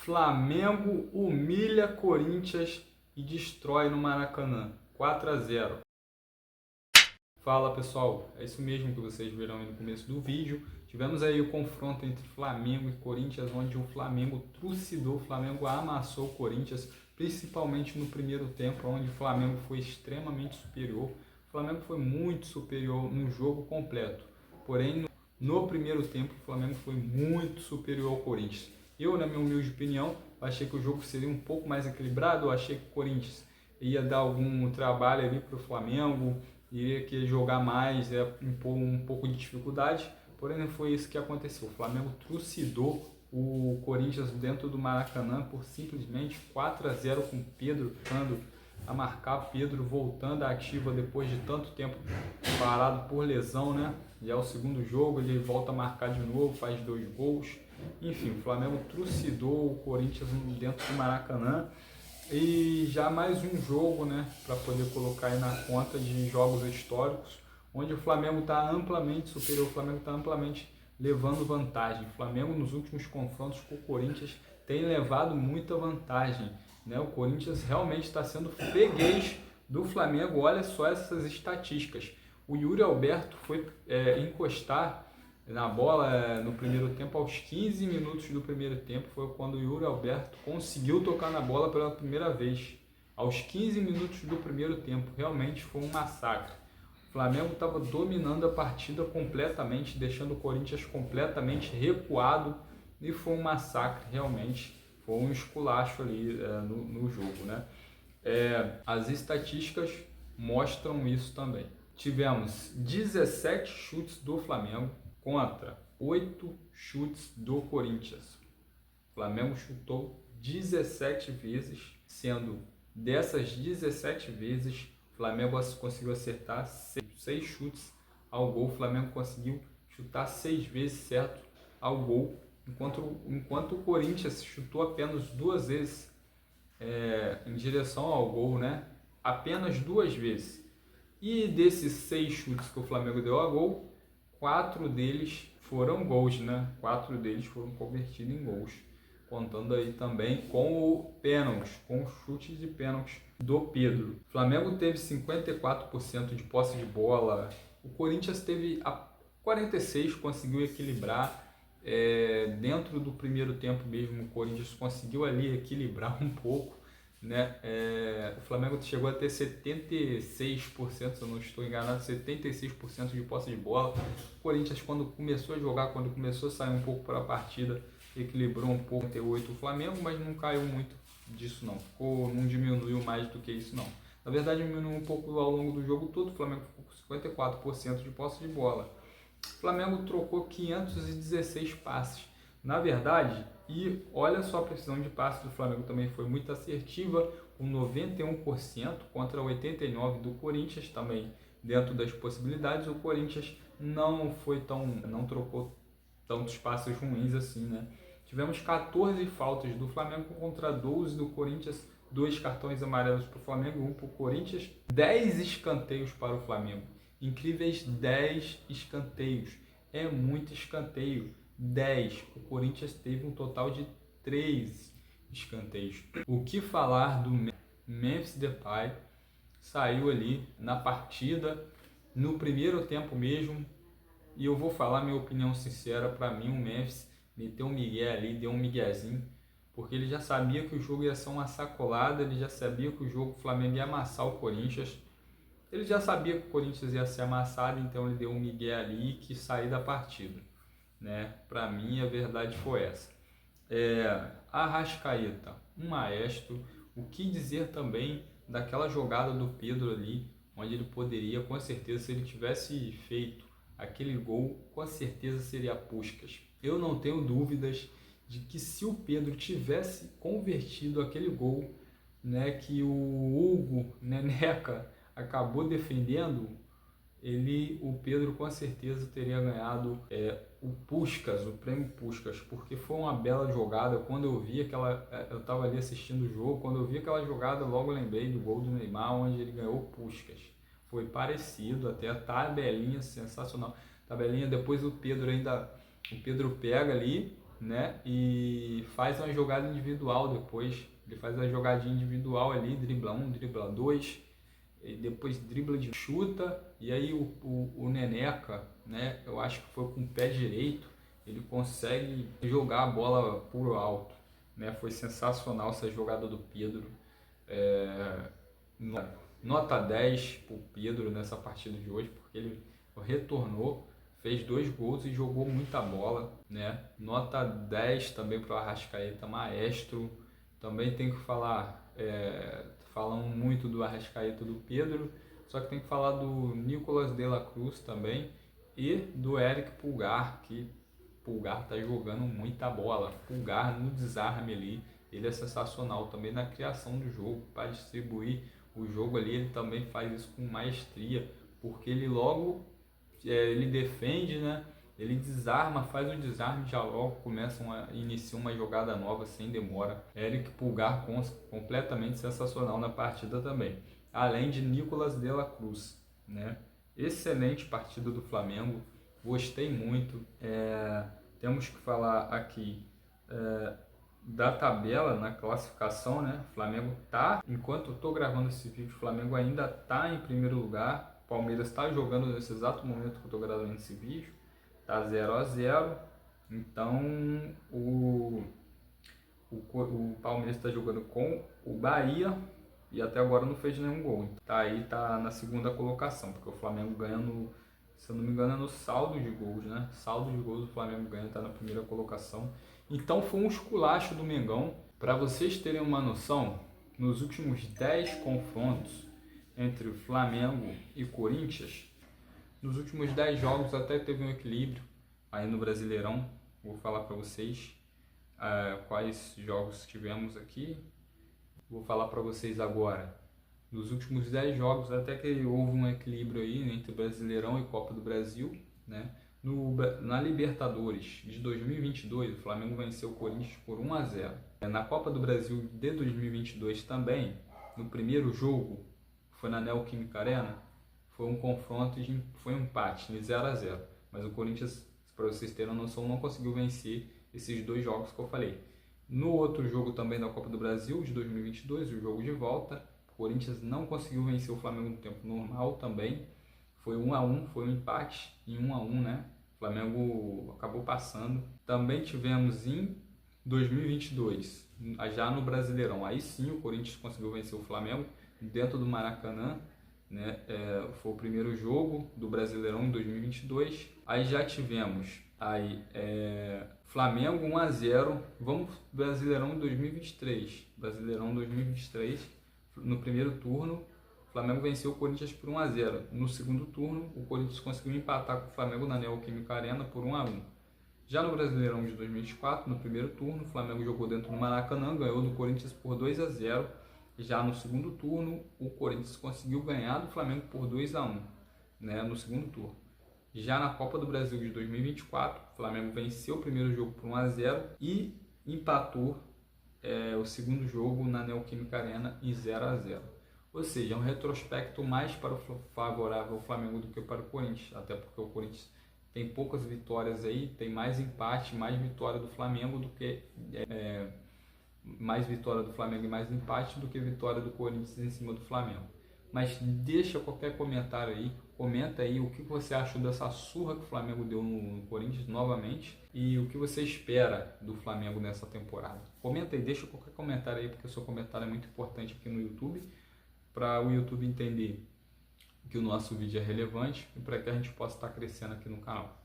Flamengo humilha Corinthians e destrói no Maracanã, 4-0. Fala pessoal, é isso mesmo que vocês viram aí no começo do vídeo. Tivemos aí o confronto entre Flamengo e Corinthians, onde o Flamengo trucidou, o Flamengo amassou o Corinthians, principalmente no primeiro tempo, onde o Flamengo foi extremamente superior. O Flamengo foi muito superior no jogo completo, porém no primeiro tempo o Flamengo foi muito superior ao Corinthians. Eu, na minha humilde opinião, achei que o jogo seria um pouco mais equilibrado, eu achei que o Corinthians ia dar algum trabalho ali para o Flamengo, iria que jogar mais, impor um pouco de dificuldade, porém não foi isso que aconteceu. O Flamengo trucidou o Corinthians dentro do Maracanã por simplesmente 4-0 com Pedro ficando a marcar, Pedro voltando à ativa depois de tanto tempo parado por lesão, né? Já é o segundo jogo, ele volta a marcar de novo, faz 2 gols. Enfim, o Flamengo trucidou o Corinthians dentro do Maracanã. E já mais um jogo, né, para poder colocar aí na conta de jogos históricos, onde o Flamengo está amplamente superior, o Flamengo está amplamente levando vantagem. O Flamengo nos últimos confrontos com o Corinthians tem levado muita vantagem, né? O Corinthians realmente está sendo freguês do Flamengo. Olha só essas estatísticas. O Yuri Alberto foi encostar na bola no primeiro tempo, aos 15 minutos do primeiro tempo, foi quando o Yuri Alberto conseguiu tocar na bola pela primeira vez. Aos 15 minutos do primeiro tempo, realmente foi um massacre. O Flamengo estava dominando a partida completamente, deixando o Corinthians completamente recuado, e foi um massacre, realmente. Foi um esculacho ali no jogo, né? As estatísticas mostram isso também. Tivemos 17 chutes do Flamengo contra 8 chutes do Corinthians. O Flamengo chutou 17 vezes, sendo dessas 17 vezes, o Flamengo conseguiu acertar 6 chutes ao gol. O Flamengo conseguiu chutar 6 vezes certo ao gol, enquanto o Corinthians chutou apenas 2 vezes em direção ao gol, né? Apenas 2 vezes. E desses 6 chutes que o Flamengo deu a gol, 4 deles foram gols, né? 4 deles foram convertidos em gols. Contando aí também com o pênalti, com o chute de pênalti do Pedro. O Flamengo teve 54% de posse de bola. O Corinthians teve 46%, conseguiu equilibrar. Dentro do primeiro tempo mesmo, o Corinthians conseguiu ali equilibrar um pouco, né? O Flamengo chegou a ter 76%, se eu não estou enganado, 76% de posse de bola. O Corinthians, quando começou a jogar, quando começou a sair um pouco para a partida, equilibrou um pouco, 8 o Flamengo, mas não caiu muito disso não, não diminuiu mais do que isso não. Na verdade, diminuiu um pouco ao longo do jogo todo. O Flamengo ficou com 54% de posse de bola. O Flamengo trocou 516 passes. Na verdade, e olha só a precisão de passe do Flamengo também foi muito assertiva, com 91% contra 89% do Corinthians, também dentro das possibilidades. O Corinthians não trocou tantos passes ruins assim, né? Tivemos 14 faltas do Flamengo contra 12 do Corinthians, 2 cartões amarelos para o Flamengo, 1 para o Corinthians, 10 escanteios para o Flamengo. Incríveis 10 escanteios. É muito escanteio. 10. O Corinthians teve um total de 3 escanteios. O que falar do Memphis Depay? Saiu ali na partida, no primeiro tempo mesmo. E eu vou falar minha opinião sincera. Para mim, o Memphis meteu um migué ali, deu um miguezinho, porque ele já sabia que o jogo ia ser uma sacolada, ele já sabia que o Flamengo ia amassar o Corinthians. Ele já sabia que o Corinthians ia ser amassado, então ele deu um migué ali e quis sair da partida, né? Para mim, a verdade foi essa. Arrascaeta, um maestro. O que dizer também daquela jogada do Pedro ali, onde ele poderia, com certeza, se ele tivesse feito aquele gol, com certeza seria Puskás. Eu não tenho dúvidas de que se o Pedro tivesse convertido aquele gol, né, que o Hugo Neneca acabou defendendo, o Pedro com certeza teria ganhado o Puskás, o prêmio Puskás, porque foi uma bela jogada. Quando eu vi eu estava ali assistindo o jogo, quando eu vi aquela jogada, logo lembrei do gol do Neymar, onde ele ganhou o Puskás. Foi parecido, até a tabelinha sensacional. Tabelinha, depois o Pedro pega ali, né? E faz uma jogada individual depois. Ele faz a jogadinha individual ali, dribla um, dribla dois, e depois dribla de chuta. E aí o Neneca, né? Eu acho que foi com o pé direito, ele consegue jogar a bola por alto, né? Foi sensacional essa jogada do Pedro. Nota 10 para o Pedro nessa partida de hoje, porque ele retornou, fez 2 gols e jogou muita bola, né? Nota 10 também para o Arrascaeta, maestro. Também tem que falar, falam muito do Arrascaeta, do Pedro, só que tem que falar do Nicolas de la Cruz também e do Eric Pulgar, que Pulgar tá jogando muita bola. Pulgar no desarme ali, ele é sensacional também na criação do jogo, para distribuir o jogo ali, ele também faz isso com maestria, porque ele logo ele defende, né? Ele desarma, faz o desarme, já logo inicia uma jogada nova sem demora. Eric Pulgar completamente sensacional na partida também. Além de Nicolas de la Cruz, né? Excelente partida do Flamengo, gostei muito. Temos que falar aqui da tabela na classificação, né? O Flamengo tá, enquanto eu tô gravando esse vídeo, o Flamengo ainda tá em primeiro lugar. O Palmeiras está jogando nesse exato momento que eu tô gravando esse vídeo, tá 0-0. Então o Palmeiras está jogando com o Bahia e até agora não fez nenhum gol. Tá aí, tá na segunda colocação, porque o Flamengo ganha se eu não me engano, é no saldo de gols, né? Saldo de gols o Flamengo ganha, tá na primeira colocação. Então foi um esculacho do Mengão. Para vocês terem uma noção, nos últimos 10 confrontos entre o Flamengo e Corinthians, nos últimos 10 jogos até teve um equilíbrio aí no Brasileirão. Vou falar para vocês quais jogos tivemos aqui. Vou falar para vocês agora. Nos últimos 10 jogos até que houve um equilíbrio aí entre Brasileirão e Copa do Brasil, né? Na Libertadores de 2022, o Flamengo venceu o Corinthians por 1-0. Na Copa do Brasil de 2022 também, no primeiro jogo, foi na Neoquímica Arena, foi um confronto, foi um empate, 0-0. Mas o Corinthians, para vocês terem noção, não conseguiu vencer esses 2 jogos que eu falei. No outro jogo também da Copa do Brasil de 2022, o jogo de volta, o Corinthians não conseguiu vencer o Flamengo no tempo normal também. Foi 1-1, foi um empate em 1-1, né? O Flamengo acabou passando. Também tivemos em 2022, já no Brasileirão. Aí sim o Corinthians conseguiu vencer o Flamengo dentro do Maracanã, né? Foi o primeiro jogo do Brasileirão em 2022. Aí já tivemos Flamengo 1-0. Vamos Brasileirão 2023. Brasileirão 2023, no primeiro turno, o Flamengo venceu o Corinthians por 1-0. No segundo turno, o Corinthians conseguiu empatar com o Flamengo na Neoquímica Arena por 1-1. Já no Brasileirão de 2024, no primeiro turno, o Flamengo jogou dentro do Maracanã, ganhou do Corinthians por 2-0. Já no segundo turno, o Corinthians conseguiu ganhar do Flamengo por 2-1, né, no segundo turno. Já na Copa do Brasil de 2024, o Flamengo venceu o primeiro jogo por 1-0 e empatou o segundo jogo na Neoquímica Arena em 0-0. Ou seja, é um retrospecto mais favorável ao Flamengo do que para o Corinthians, até porque o Corinthians tem poucas vitórias aí, tem mais empate, mais vitória do Flamengo do que mais vitória do Flamengo e mais empate do que vitória do Corinthians em cima do Flamengo. Mas deixa qualquer comentário aí, comenta aí o que você achou dessa surra que o Flamengo deu no Corinthians novamente e o que você espera do Flamengo nessa temporada. Comenta aí, deixa qualquer comentário aí, porque o seu comentário é muito importante aqui no YouTube, para o YouTube entender que o nosso vídeo é relevante e para que a gente possa estar crescendo aqui no canal.